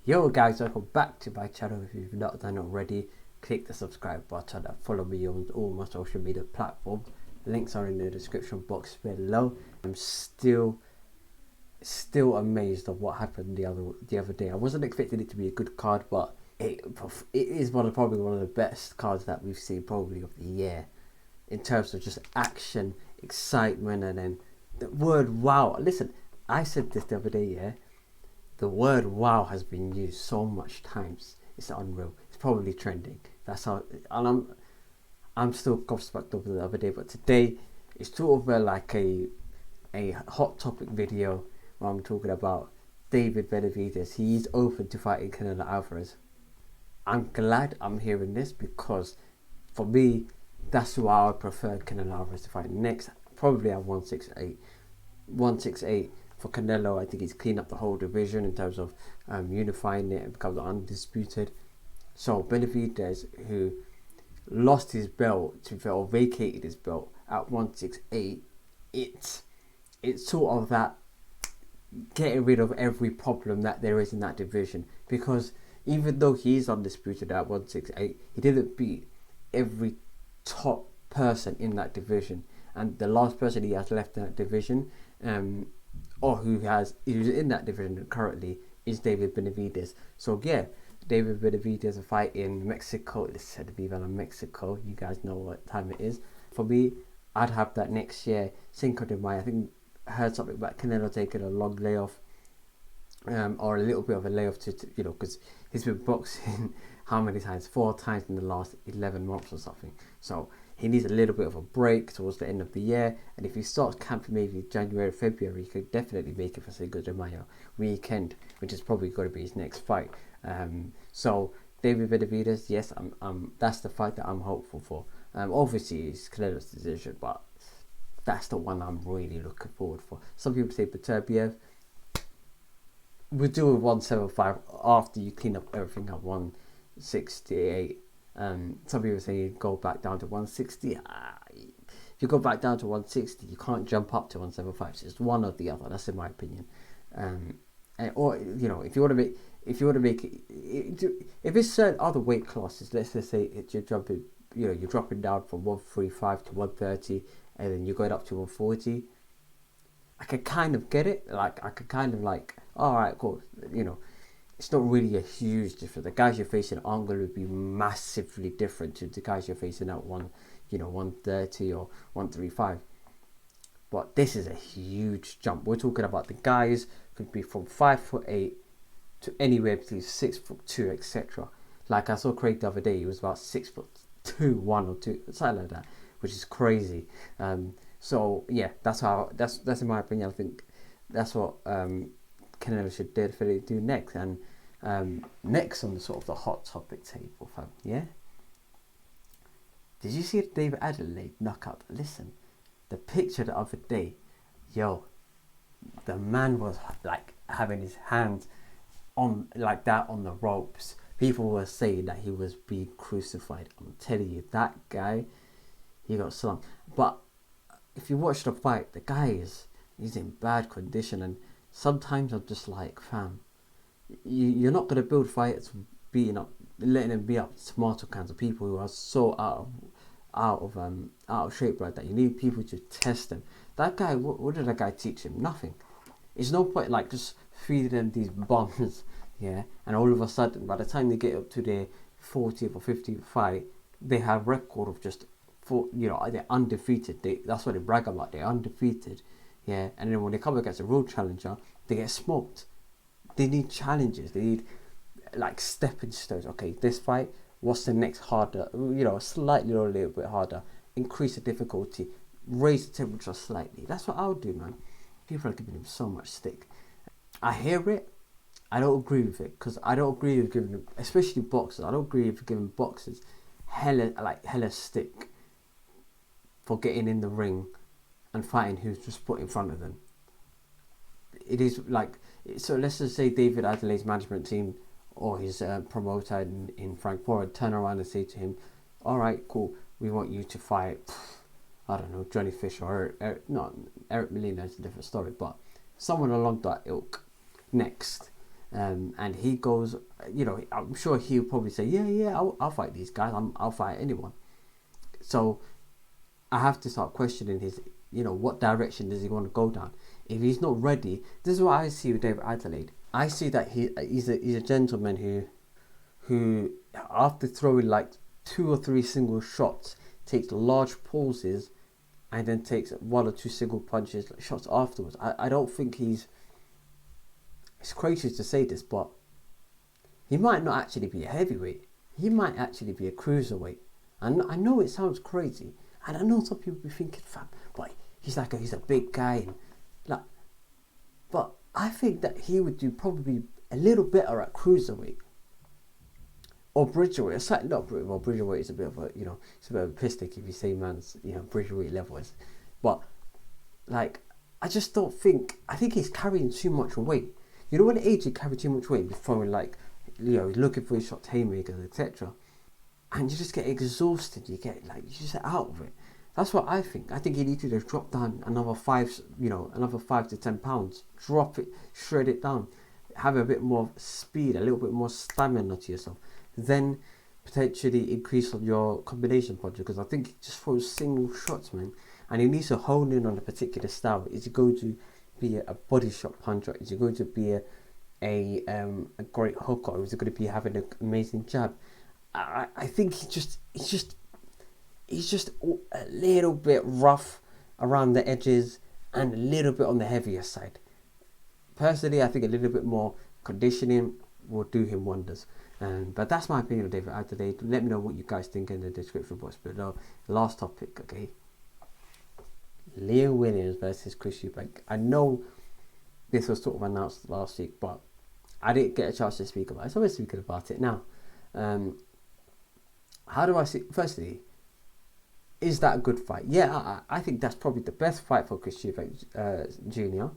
Yo guys, welcome back to my channel. If you've not done already, click the subscribe button and follow me on all my social media platforms. Links are in the description box below. I'm still amazed of what happened the other day. I wasn't expecting it to be a good card, but it is probably one of the best cards that we've seen probably of the year in terms of just action, excitement, and then the word wow. Listen, I said this the other day, yeah. The word wow has been used so much times. It's unreal. It's probably trending. That's how, and I'm still gobsmacked over the other day, but today it's sort of like a hot topic video where I'm talking about David Benavidez. He's open to fighting Canelo Alvarez. I'm glad I'm hearing this because for me, that's who I would prefer Canelo Alvarez to fight next. Probably at 168. 168 for Canelo. I think he's cleaned up the whole division in terms of unifying it and becomes undisputed. So Benavidez, who lost his belt or vacated his belt at 168, it's sort of that getting rid of every problem that there is in that division, because even though he's undisputed at 168, he didn't beat every top person in that division, and the last person he has left in that division or who's in that division currently is David Benavidez. So yeah, David Benavidez a fight in Mexico. It's said to be in Mexico. You guys know what time it is. For me, I'd have that next year. Cinco de Mayo. I think I heard something about Canelo taking a long layoff, or a little bit of a layoff to because he's been boxing how many times? 4 times in the last 11 months or something. So he needs a little bit of a break towards the end of the year, and if he starts camp maybe January, February, he could definitely make it for Cinco de Mayo weekend, which is probably going to be his next fight. So David Benavidez, yes, that's the fight that I'm hopeful for. Obviously it's Canelo's decision, but that's the one I'm really looking forward for. Some people say Beterbiev. We'll do a 175 after you clean up everything at 168. Some people say go back down to 160. If you go back down to 160, you can't jump up to 175. It's just one or the other. That's in my opinion. Or if you want to make it, if it's certain other weight classes, let's just say you're dropping down from 135 to 130, and then you're going up to 140. I could kind of get it. Like I could kind of like, all right, cool. It's not really a huge difference. The guys you're facing aren't going to be massively different to the guys you're facing at 130 or 135. But this is a huge jump. We're talking about the guys could be from 5'8" to anywhere between 6'2", etc. Like I saw Craig the other day, he was about 6'2", 1 or 2, something like that, which is crazy. So yeah, that's in my opinion. I think that's what Canelo should definitely do next. And next on the sort of the hot topic table, fam. Yeah. Did you see the David Adelaide knockout? Listen, the picture the other day, yo, the man was like having his hands on like that on the ropes. People were saying that he was being crucified. I'm telling you, that guy, he got slumped. But if you watch the fight, the guy he's in bad condition, and sometimes I'm just like, fam, you're not gonna build fights letting them be up tomato cans of people who are so out of shape like that. You need people to test them. That guy, what did that guy teach him? Nothing. It's no point like just feeding them these bombs, yeah, and all of a sudden by the time they get up to their 40th or 50th fight, they have record of just they're undefeated. That's what they brag about. They're undefeated, yeah. And then when they come against a real challenger, they get smoked. They need challenges. They need like stepping stones. Okay, this fight, what's the next harder? Slightly or a little bit harder. Increase the difficulty, raise the temperature slightly. That's what I would do, man. People are giving him so much stick. I hear it. I don't agree with it, because I don't agree with giving them, especially boxers. I don't agree with giving boxers hella stick for getting in the ring and fighting who's just put in front of them. It is like, so let's just say David Adelaide's management team or his promoter in Frankfurt turn around and say to him, all right, cool, we want you to fight, I don't know, Johnny Fisher or Eric Molina is a different story, but someone along that ilk next. And he goes, I'm sure he'll probably say, yeah, I'll fight these guys. I'll fight anyone. So I have to start questioning his, what direction does he want to go down? If he's not ready, this is what I see with David Adelaide. I see that he's a gentleman who after throwing like 2 or 3 single shots takes large pauses and then takes 1 or 2 single punches, shots afterwards. I don't think it's crazy to say this, but he might not actually be a heavyweight. He might actually be a cruiserweight. And I know it sounds crazy, and I know some people be thinking, fam, but he's a big guy, but I think that he would do probably a little better at cruiserweight or bridgerweight. Aside, not well, bridgerweight is a bit of a it's a bit of a piss take if you say man's bridgerweight level is, but like I just don't think. I think he's carrying too much weight. When AJ carry too much weight before looking for his shots, haymakers, etc. And you just get exhausted. You just out of it. That's what I think. I think you need to just drop down another 5 to 10 pounds. Drop it, shred it down. Have a bit more speed, a little bit more stamina to yourself. Then potentially increase on your combination punch, because I think he just throws single shots, man. And he needs to hone in on a particular style. Is he going to be a body shot puncher? Is he going to be a great hooker? Or is he going to be having an amazing jab? I think he's just a little bit rough around the edges and a little bit on the heavier side. Personally, I think a little bit more conditioning will do him wonders. But that's my opinion of David Adelaide. Let me know what you guys think in the description box below. Last topic, okay? Liam Williams versus Chris Eubank. I know this was sort of announced last week, but I didn't get a chance to speak about it, so I'm speaking about it now. How do I see? Firstly, is that a good fight? Yeah, I think that's probably the best fight for Chris Eubank Jr.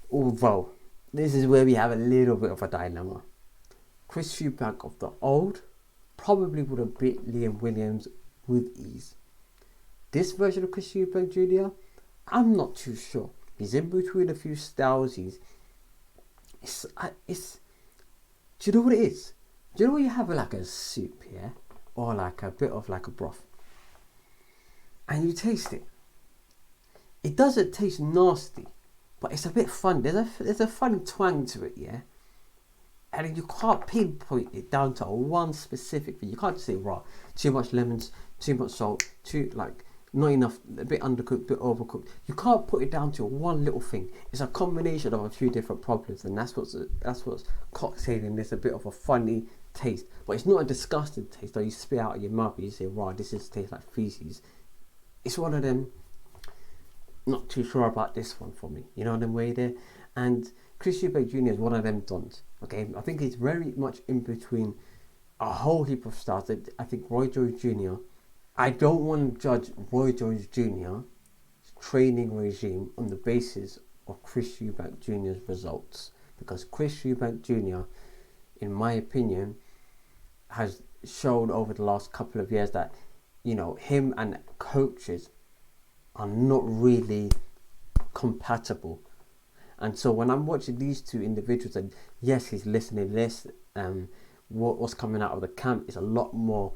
Although, this is where we have a little bit of a dilemma. Chris Eubank of the old probably would have beat Liam Williams with ease. This version of Chris Eubank Jr., I'm not too sure. He's in between a few styles. Do you know what it is? Do you know when you have like a soup, yeah? Or like a bit of like a broth, and you taste it. It doesn't taste nasty, but it's a bit fun. There's a fun twang to it, yeah? And you can't pinpoint it down to one specific thing. You can't say, raw, too much lemons, too much salt, not enough, a bit undercooked, a bit overcooked. You can't put it down to one little thing. It's a combination of a few different problems, and that's what's cocktailing this a bit of a funny taste. But it's not a disgusting taste that you spit out of your mouth and you say, wow, this tastes like feces. It's one of them, not too sure about this one for me. You know what I'm way there? And Chris Eubank Jr. is one of them dons. Okay, I think he's very much in between a whole heap of stars. I think Roy Jones Jr. I don't want to judge Roy Jones Jr.'s training regime on the basis of Chris Eubank Jr.'s results, because Chris Eubank Jr., in my opinion, has shown over the last couple of years that him and coaches are not really compatible. And so when I'm watching these two individuals, and yes, he's listening less, what's coming out of the camp is a lot more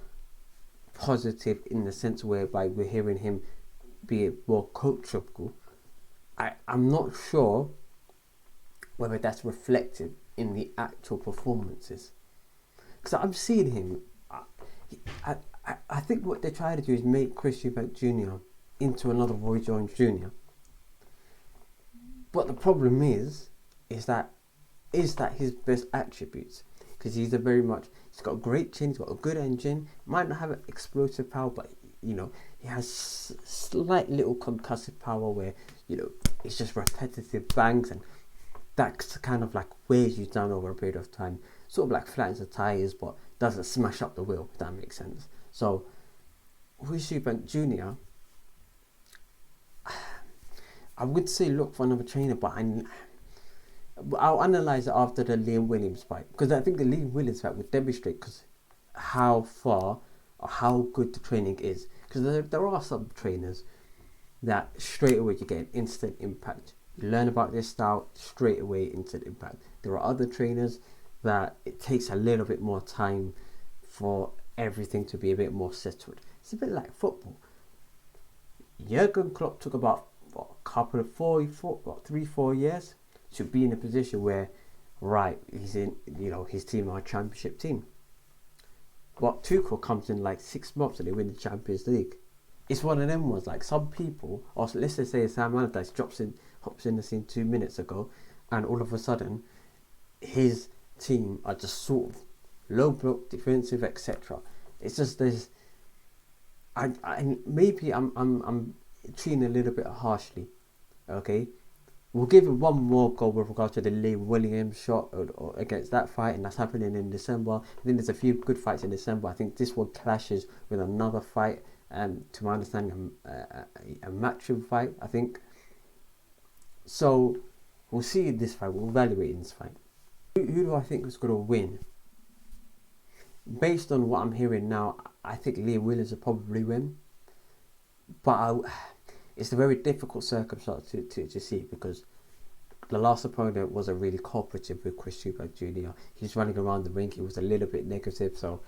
positive in the sense whereby we're hearing him be more coachable. I'm not sure whether that's reflected in the actual performances, because I'm seeing him. I think what they're trying to do is make Chris Eubank Jr. into another Roy Jones Jr. But the problem is that his best attributes? Because he's got a great chin, he's got a good engine, might not have an explosive power, but he has slight little concussive power where it's just repetitive bangs, and that kind of like wears you down over a period of time, sort of like flattens the tires but doesn't smash up the wheel, if that makes sense. So Chris Eubank Jr., I would say look for another trainer, but I'll analyse it after the Liam Williams fight, because I think the Liam Williams fight would demonstrate how far or how good the training is. Because there are some trainers that straight away you get an instant impact You learn about their style straight away into the Impact. There are other trainers that it takes a little bit more time for everything to be a bit more settled. It's a bit like football. Jurgen Klopp took about a couple of 3-4 years to be in a position where, right, he's in, his team are a championship team. But Tuchel comes in like 6 months and they win the Champions League. It's one of them ones. Like some people, or let's just say Sam Allardyce hops in the scene 2 minutes ago, and all of a sudden, his team are just sort of low block, defensive, etc. It's just this. Maybe I'm treating a little bit harshly. Okay, we'll give him one more goal with regard to the Lee Williams shot or against that fight, and that's happening in December. I think there's a few good fights in December. I think this one clashes with another fight, to my understanding, a matchroom fight, I think. So we'll see this fight. We'll evaluate this fight. Who do I think is going to win? Based on what I'm hearing now, I think Liam Williams will probably win. But it's a very difficult circumstance to see, because the last opponent was a really cooperative with Chris Eubank Jr. He's running around the ring. He was a little bit negative, so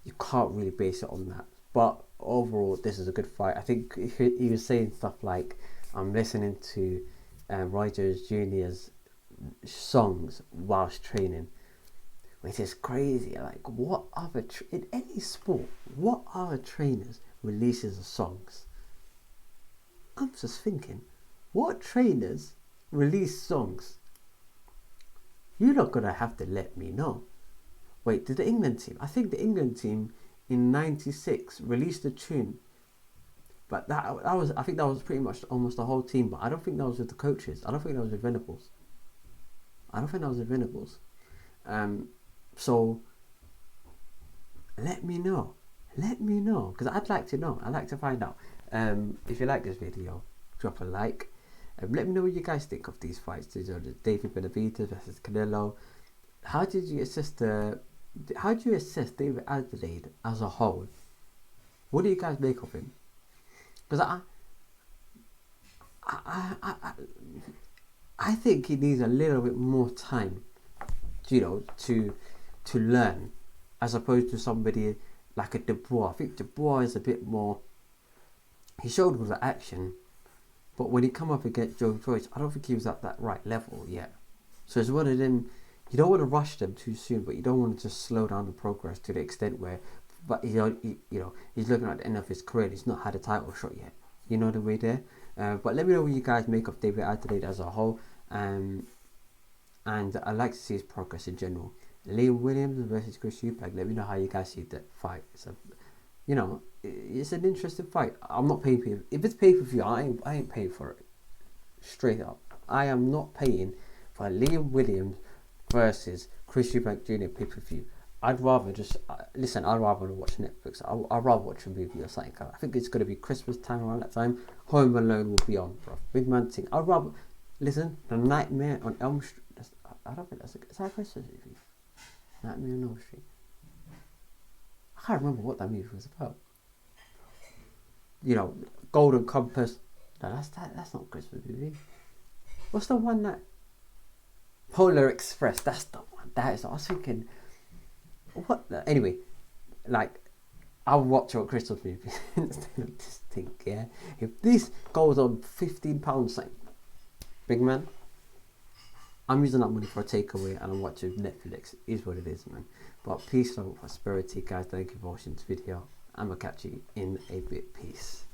you can't really base it on that. But overall, this is a good fight. I think he was saying stuff like, I'm listening to Roy Jones Jr.'s songs whilst training, which is crazy. Like, what other in any sport, what other trainers releases songs? I'm just thinking, what trainers release songs? You're not gonna have to let me know. Wait, did the England team? I think the England team in '96 released a tune, but that was, I think that was pretty much almost the whole team. But I don't think that was with the coaches. I don't think that was with Venables. So let me know, because I'd like to know. I'd like to find out. If you like this video, drop a like. Let me know what you guys think of these fights. These are the David Benavidez versus CANELO. How do you assess David Adelaide as a whole? What do you guys make of him? Because I think he needs a little bit more time, to learn, as opposed to somebody like a Dubois. I think Dubois is a bit more. He showed with the action, but when he come up against Joe Joyce, I don't think he was at that right level yet. So it's one of them. You don't want to rush them too soon, but you don't want to just slow down the progress to the extent where, but he's looking at the end of his career. He's not had a title shot yet. You know the way there. But let me know what you guys make of David Adelaide as a whole. And I like to see his progress in general. Liam Williams versus Chris Eubank. Let me know how you guys see that fight. It's an interesting fight. I'm not paying for it. If it's pay-per-view, I ain't paying for it. Straight up, I am not paying for Liam Williams versus Chris Eubank Jr. pay-per-view. I'd rather just listen. I'd rather watch Netflix. I'd rather watch a movie or something. I think it's going to be Christmas time around that time. Home Alone will be on, bro. Big man thing. I'd rather listen. The Nightmare on Elm Street. I don't think that's a Christmas movie. Nightmare on Elm Street. I can't remember what that movie was about. Golden Compass. No, that's not a Christmas movie. What's the one that? Polar Express. That's the one. That is. I was thinking. What? Anyway, like, I'll watch a Christmas movie instead of this thing. Yeah. If this goes on £15, like, big man, I'm using that money for a takeaway and I'm watching Netflix. It is what it is, man. But peace, love, prosperity, guys. Thank you for watching this video. I'm gonna catch you in a bit. Peace.